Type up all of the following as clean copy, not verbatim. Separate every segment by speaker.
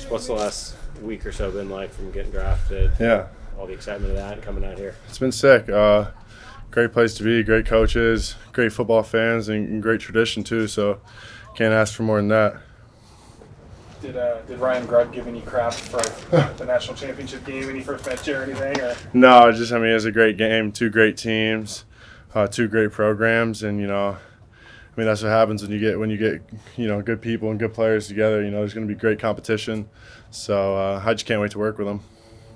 Speaker 1: What's the last week or so been like from getting drafted?
Speaker 2: Yeah.
Speaker 1: All the excitement of that and coming out here.
Speaker 2: It's been sick. Great place to be, great coaches, great football fans, and great tradition too. So can't ask for more than that.
Speaker 3: Did Ryan Grubb give any crap for the national championship game when he first met you or anything? Or?
Speaker 2: No, it was a great game. Two great teams, two great programs, and that's what happens when you get good people and good players together. There's going to be great competition. So I just can't wait to work with them.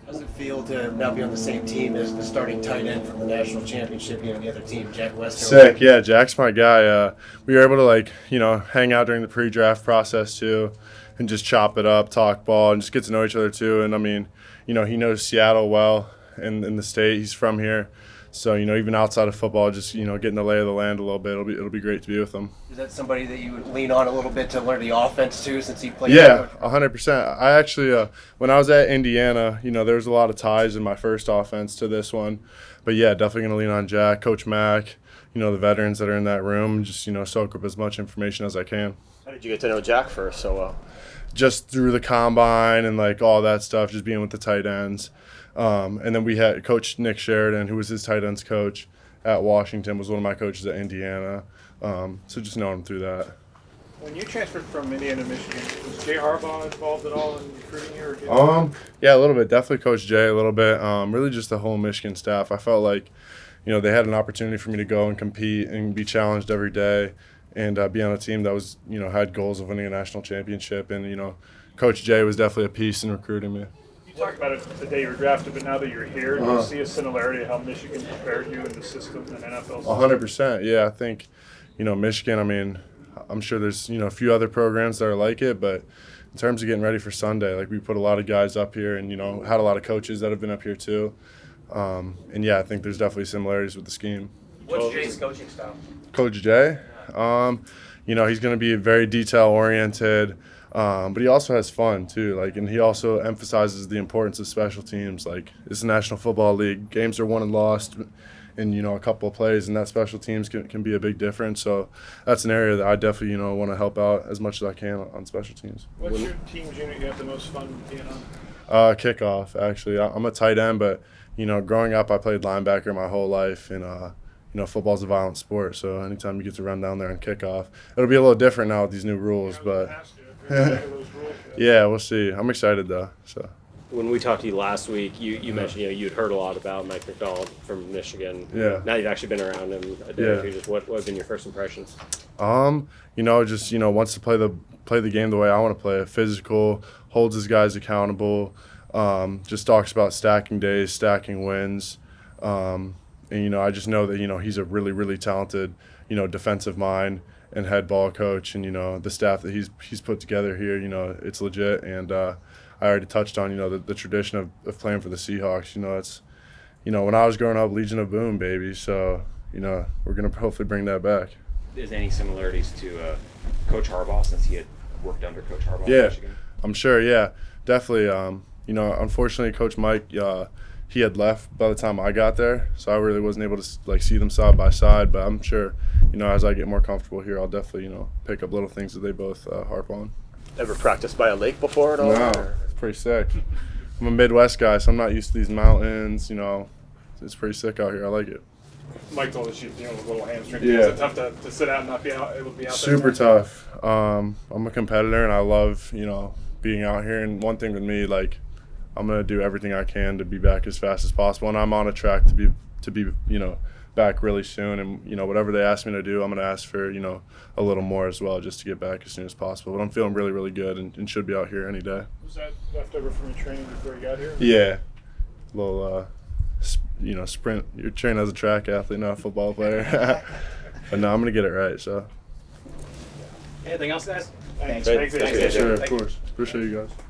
Speaker 4: How does it feel to now be on the same team as the starting tight end from the national championship, the other team, Jack Wester?
Speaker 2: Sick, yeah, Jack's my guy. We were able to hang out during the pre-draft process too and just chop it up, talk ball, and just get to know each other too. And he knows Seattle well in the state. He's from here. So, even outside of football, just, getting the lay of the land a little bit, it'll be great to be with him.
Speaker 4: Is that somebody that you would lean on a little bit to learn the offense too, since he played?
Speaker 2: Yeah, 100%. I actually, when I was at Indiana, there was a lot of ties in my first offense to this one. But yeah, definitely going to lean on Jack, Coach Mack, the veterans that are in that room, and just, soak up as much information as I can.
Speaker 1: How did you get to know Jack first so well?
Speaker 2: Just through the combine and all that stuff, just being with the tight ends. And then we had Coach Nick Sheridan, who was his tight ends coach at Washington, was one of my coaches at Indiana. So just knowing him through that.
Speaker 3: When you transferred from Indiana to Michigan, was Jay Harbaugh involved at all in recruiting you?
Speaker 2: Yeah, a little bit. Definitely Coach Jay a little bit. Really just the whole Michigan staff. I felt like, they had an opportunity for me to go and compete and be challenged every day and be on a team that was, had goals of winning a national championship. And, Coach Jay was definitely a piece in recruiting me.
Speaker 3: You talked about it the day you were drafted, but now that you're here, do you see a similarity how Michigan prepared you in the system and NFL system?
Speaker 2: 100%. Yeah, I think, Michigan, I'm sure there's, a few other programs that are like it, but in terms of getting ready for Sunday, we put a lot of guys up here and, had a lot of coaches that have been up here too. And yeah, I think there's definitely similarities with the scheme.
Speaker 4: What's Jay's coaching style?
Speaker 2: Coach Jay, he's going to be very detail-oriented, but he also has fun too. And he also emphasizes the importance of special teams. It's the National Football League. Games are won and lost in a couple of plays, and that special teams can be a big difference. So that's an area that I definitely want to help out as much as I can on special teams.
Speaker 3: What's your team's unit you have the most fun being on?
Speaker 2: Kickoff, actually. I'm a tight end, but growing up I played linebacker my whole life, and football's a violent sport, so anytime you get to run down there and kick off, it'll be a little different now with these new rules, but yeah, we'll see. I'm excited though. So
Speaker 1: when we talked to you last week, you mentioned you'd heard a lot about Mike McDonald from Michigan.
Speaker 2: Yeah.
Speaker 1: Now you've actually been around him a day or two. Just what have been your first impressions?
Speaker 2: Wants to play the game the way I want to play it. Physical, holds his guys accountable. Just talks about stacking days, stacking wins. And, I just know that, he's a really, really talented, defensive mind and head ball coach. And, the staff that he's put together here, it's legit. And I already touched on, the tradition of playing for the Seahawks. It's, when I was growing up, Legion of Boom, baby. So, we're going to hopefully bring that back.
Speaker 5: Is any similarities to Coach Harbaugh, since he had worked under Coach Harbaugh
Speaker 2: in
Speaker 5: Michigan?
Speaker 2: I'm sure, yeah. Definitely. Unfortunately, Coach Mike, he had left by the time I got there, so I really wasn't able to see them side by side. But I'm sure, as I get more comfortable here, I'll definitely, pick up little things that they both harp on.
Speaker 1: Ever practiced by a lake before at all?
Speaker 2: No, it's pretty sick. I'm a Midwest guy, so I'm not used to these mountains. It's pretty sick out here. I like it.
Speaker 3: Mike told us you dealing with a little hamstring.
Speaker 2: Yeah.
Speaker 3: Is it tough to sit out and not be able to be out
Speaker 2: Super
Speaker 3: there?
Speaker 2: tough. I'm a competitor, and I love, being out here. And one thing with me, I'm going to do everything I can to be back as fast as possible, and I'm on a track to be back really soon. And whatever they ask me to do, I'm going to ask for a little more as well, just to get back as soon as possible. But I'm feeling really, really good and should be out here any day.
Speaker 3: Was that left over from your training before you got here?
Speaker 2: Yeah, a little sprint. You're trained as a track athlete, not a football player. But no, I'm going to get it right. So.
Speaker 5: Anything else, guys?
Speaker 3: Thanks.
Speaker 1: Thanks.
Speaker 3: Thanks.
Speaker 2: Sure, of course. Appreciate you guys.